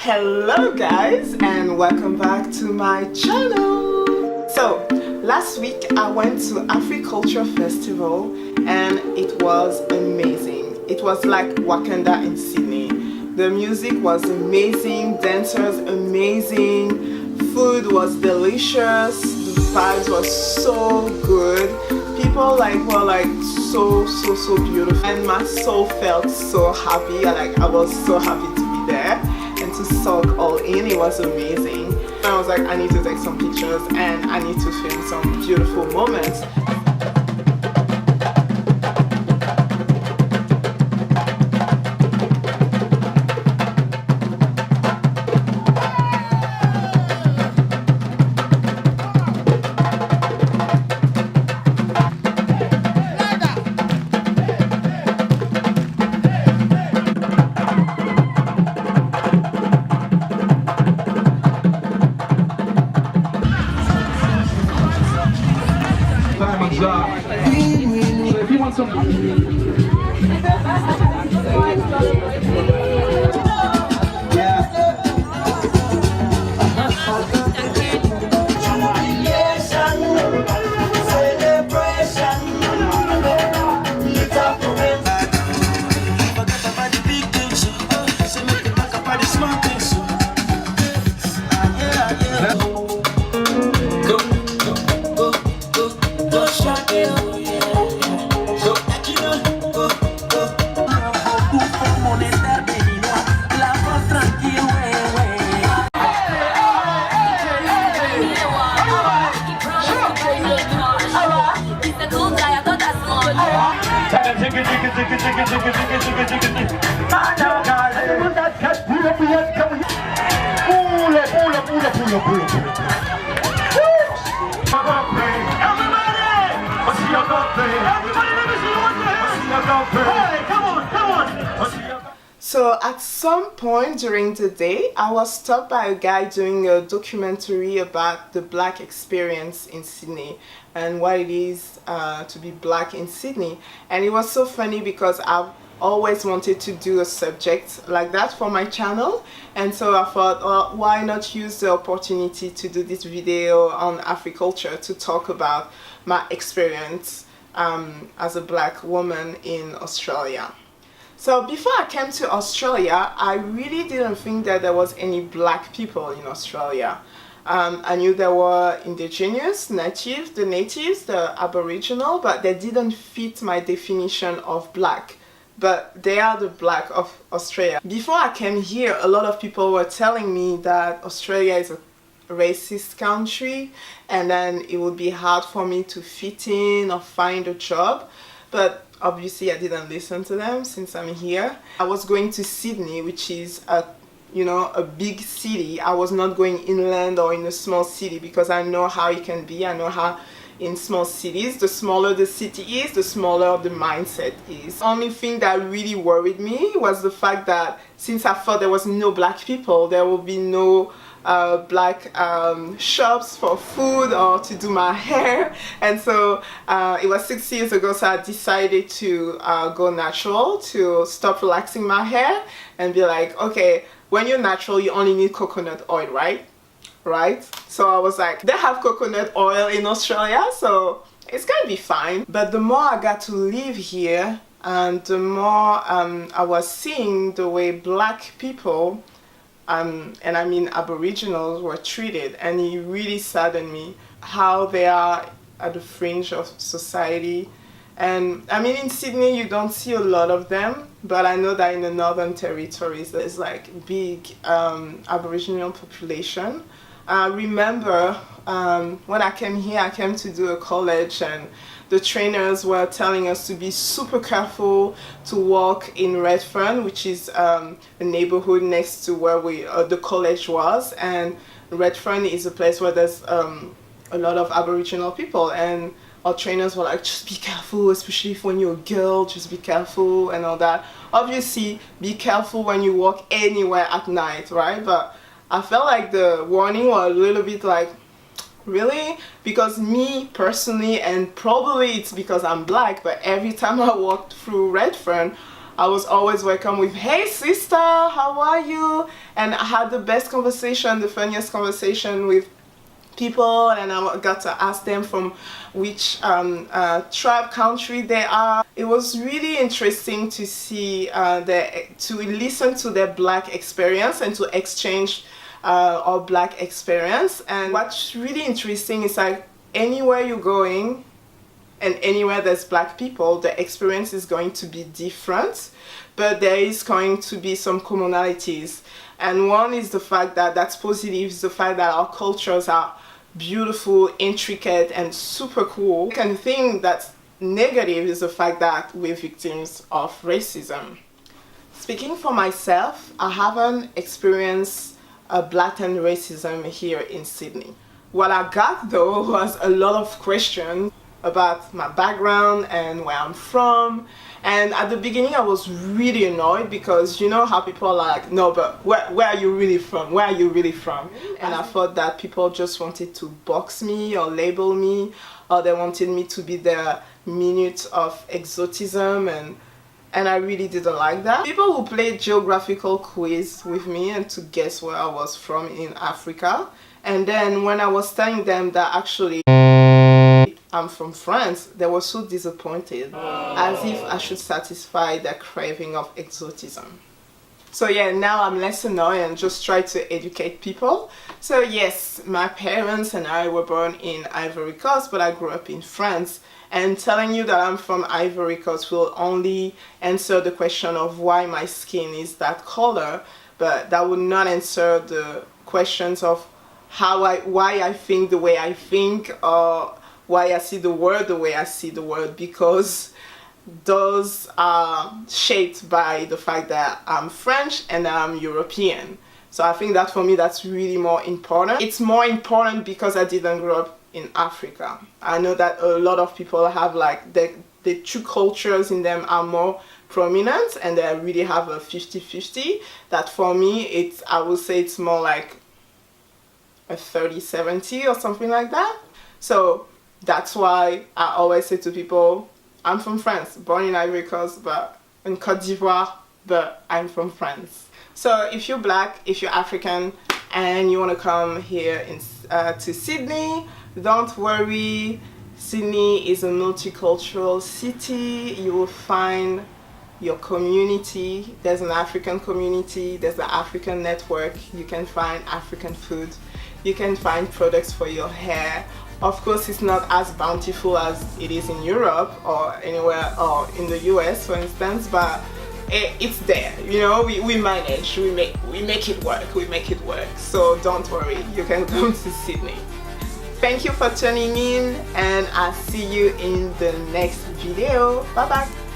Hello guys, and welcome back to my channel. So last week I went to Africulture Festival and it was amazing. It was like Wakanda in Sydney. The music was amazing, dancers amazing, food was delicious, the vibes was so good. People were so beautiful, and my soul felt so happy. I was so happy to be there and to soak all in. It was amazing. I was like, I need to take some pictures and I need to film some beautiful moments. So if you want some So at some point during the day, I was stopped by a guy doing a documentary about the black experience in Sydney and what it is to be black in Sydney. And it was so funny because I've always wanted to do a subject like that for my channel, and so I thought, well, why not use the opportunity to do this video on Africulture to talk about my experience as a black woman in Australia. So before I came to Australia, I really didn't think that there was any black people in Australia. I knew there were indigenous, the natives, the Aboriginal, but they didn't fit my definition of black. But they are the black of Australia. Before I came here, a lot of people were telling me that Australia is a racist country and then it would be hard for me to fit in or find a job. But obviously I didn't listen to them since I'm here. I was going to Sydney, which is a big city. I was not going inland or in a small city because I know how it can be. I know how in small cities, the smaller the city is, the smaller the mindset is. The only thing that really worried me was the fact that since I thought there was no black people, there will be no black shops for food or to do my hair. And so it was 6 years ago, so I decided to go natural, to stop relaxing my hair and be like, okay, when you're natural you only need coconut oil, right? So I was like, they have coconut oil in Australia, so it's gonna be fine. But the more I got to live here and the more I was seeing the way black people and I mean Aboriginals were treated, and it really saddened me how they are at the fringe of society. And I mean, in Sydney you don't see a lot of them, but I know that in the Northern Territories there's like big Aboriginal population. I remember when I came here, I came to do a college, and the trainers were telling us to be super careful to walk in Redfern, which is a neighborhood next to where the college was. And Redfern is a place where there's a lot of Aboriginal people, and our trainers were like, just be careful, especially if when you're a girl, just be careful and all that. Obviously, be careful when you walk anywhere at night, right? But I felt like the warning was a little bit like, really? Because me personally, and probably it's because I'm black, but every time I walked through Redfern, I was always welcome with, "Hey sister, how are you?" And I had the best conversation, the funniest conversation with people, and I got to ask them from which tribe, country they are. It was really interesting to see to listen to their Black experience and to exchange our Black experience. And what's really interesting is like anywhere you're going and anywhere there's Black people, the experience is going to be different, but there is going to be some commonalities. And one is the fact that that's positive, is the fact that our cultures are beautiful, intricate, and super cool. And the thing that's negative is the fact that we're victims of racism. Speaking for myself, I haven't experienced a blatant racism here in Sydney. What I got though was a lot of questions about my background and where I'm from. And at the beginning I was really annoyed because you know how people are like, "No, but where are you really from? Where are you really from?" And I thought that people just wanted to box me or label me, or they wanted me to be their minute of exotism, and I really didn't like that. People who played geographical quiz with me and to guess where I was from in Africa, and then when I was telling them that actually I'm from France, they were so disappointed, as if I should satisfy their craving of exotism. So yeah, now I'm less annoyed and just try to educate people. So yes, my parents and I were born in Ivory Coast, but I grew up in France. And telling you that I'm from Ivory Coast will only answer the question of why my skin is that color, but that would not answer the questions of why I think the way I think, or why I see the world the way I see the world, because those are shaped by the fact that I'm French and I'm European. So I think that for me that's really more important. It's more important because I didn't grow up in Africa. I know that a lot of people have like the two cultures in them are more prominent and they really have a 50-50. That for me, I would say it's more like a 30-70 or something like that. So that's why I always say to people, I'm from France, born in Ivory Coast, but in Côte d'Ivoire, but I'm from France. So if you're Black, if you're African, and you want to come here to Sydney, don't worry. Sydney is a multicultural city. You will find your community. There's an African community, there's the African network. You can find African food. You can find products for your hair. Of course, it's not as bountiful as it is in Europe or anywhere, or in the US, for instance, but it's there. You know, we manage, we make it work. So don't worry, you can come to Sydney. Thank you for tuning in, and I'll see you in the next video. Bye bye.